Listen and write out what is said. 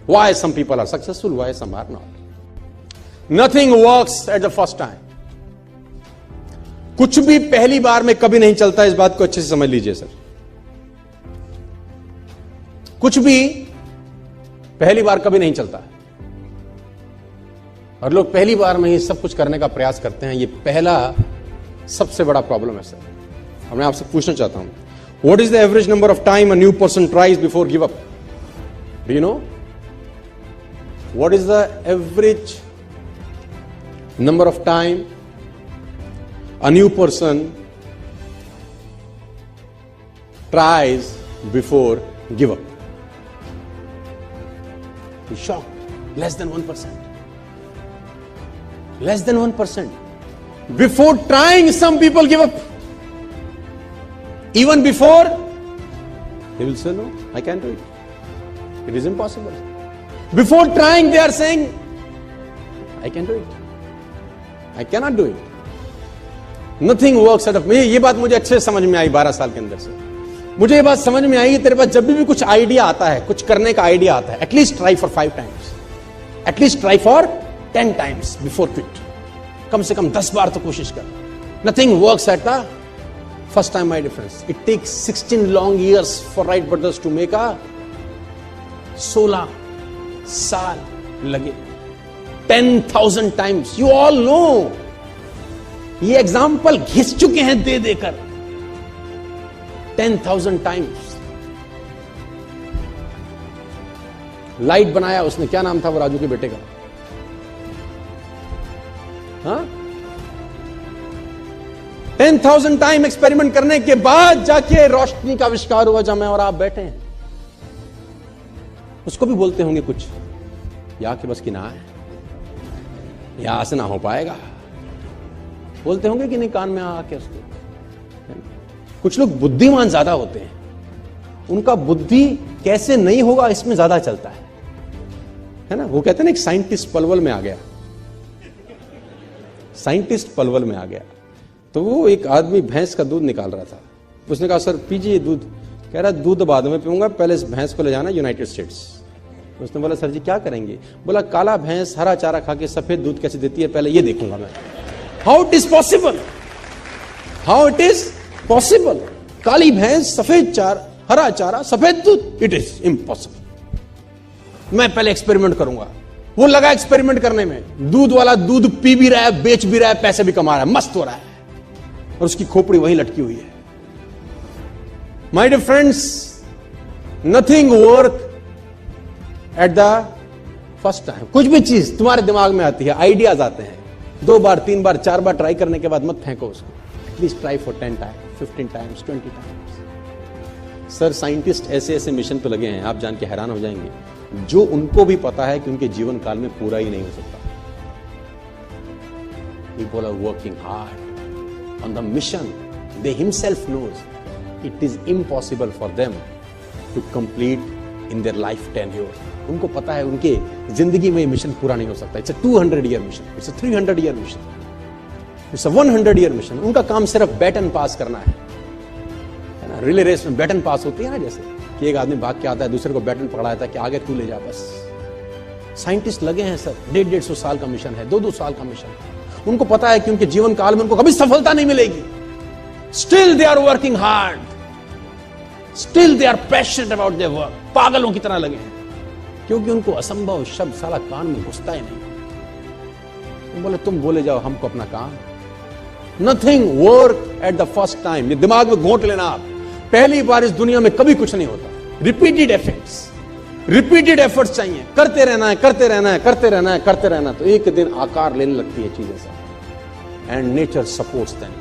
Why some people are successful, why some are not. Nothing works at the first time. कुछ भी पहली बार में कभी नहीं चलता, इस बात को अच्छे से समझ लीजिए सर। कुछ भी पहली बार कभी नहीं चलता, और लोग पहली बार में ही सब कुछ करने का प्रयास करते हैं। ये पहला सबसे बड़ा प्रॉब्लम है सर। अब मैं आपसे पूछना चाहता हूं, what is the average number of time a new person tries before give up? Do you know what is the average number of time a new person tries before give up? You're shocked. Less than 1%. Less than 1%. Before trying, some people give up. Even before, they will say, no, I can't do it. It is impossible. Before trying, they are saying, I can do it. I cannot do it. Nothing works out of me. ये बात मुझे अच्छे से समझ में आई 12 साल के अंदर से। मुझे ये बात समझ में आई, तेरे पास जब भी कुछ आइडिया आता है, कुछ करने का आइडिया आता है, at least try for 5 times, at least try for 10 times before quit. कम से कम 10 बार तो कोशिश कर। Nothing works at the first time, my difference. It takes 16 long years for Wright brothers to make a 16 साल लगे, 10,000 times. You all know. ये example घिस चुके हैं दे देकर 10,000 टाइम्स। लाइट बनाया उसने, क्या नाम था वो राजू के बेटे का? हाँ, 10,000 टाइम एक्सपेरिमेंट करने के बाद जाके रोशनी का आविष्कार हुआ, जहां मैं और आप बैठे हैं। उसको भी बोलते होंगे कुछ, या कि बस की ना है, यहां से ना हो पाएगा, बोलते होंगे कि नहीं कान में आके उसको। कुछ लोग बुद्धिमान ज्यादा होते हैं, उनका बुद्धि कैसे नहीं होगा इसमें ज्यादा चलता है ना। वो कहते हैं ना, एक साइंटिस्ट पलवल में आ गया, साइंटिस्ट पलवल में आ गया, तो वो एक आदमी भैंस का दूध निकाल रहा था। उसने कहा सर पीजिए दूध। कह रहा दूध बाद में पीऊंगा, पहले इस भैंस को ले जाना यूनाइटेड स्टेट्स। उसने बोला सर जी क्या करेंगे? बोला काला भैंस हरा चारा खा के सफेद दूध कैसे देती है, पहले ये देखूंगा मैं। How it is possible? How it is possible? काली भैंस सफेद चारा, हरा चारा, सफेद दूध, इट इज इम्पॉसिबल। मैं पहले एक्सपेरिमेंट करूंगा। वो लगा एक्सपेरिमेंट करने में, दूध वाला दूध पी भी रहा है, बेच भी रहा है, पैसे भी कमा रहा है, मस्त हो रहा है, और उसकी खोपड़ी वहीं लटकी हुई है। My dear friends, nothing work at the first time. कुछ भी चीज तुम्हारे दिमाग में आती है, आइडियाज आते हैं, 2 बार 3 बार 4 बार ट्राई करने के बाद मत फेंको उसको। At least try for 10 times, 15 times, 20 times। Sir scientist ऐसे ऐसे मिशन पे लगे हैं, आप जान के हैरान हो जाएंगे, जो उनको भी पता है कि उनके जीवन काल में पूरा ही नहीं हो सकता। People are working hard on the mission. They himself knows it is impossible for them to complete in their life tenure. उनको पता है उनके जिंदगी में मिशन पूरा नहीं हो सकता। It's a 200 year mission, it's a 300 year mission, it's a 100 year mission. उनका काम सिर्फ बैटन पास करना है ना। रिले रेस में बैटन पास होती है ना, जैसे कि एक आदमी भाग के आता है, दूसरे को बैटन पकड़ाता है कि आगे तू ले जा बस। साइंटिस्ट लगे हैं सर, 150 साल का मिशन है, 2 साल का मिशन है। उनको पता है कि उनके जीवन काल में उनको कभी सफलता नहीं मिलेगी। Still they are working hard, still they are passionate about their work. पागलों की तरह लगे हैं, क्योंकि उनको असंभव शब्द साला कान में घुसता ही नहीं। बोले तुम बोले जाओ, हमको अपना काम। Nothing work at the first time. ये दिमाग में घोंट लेना आप, पहली बार इस दुनिया में कभी कुछ नहीं होता। रिपीटेड एफर्ट्स चाहिए, करते रहना है, करते रहना है, करते रहना है, करते रहना, तो एक दिन आकार लेने लगती है चीजें सब। And nature supports them.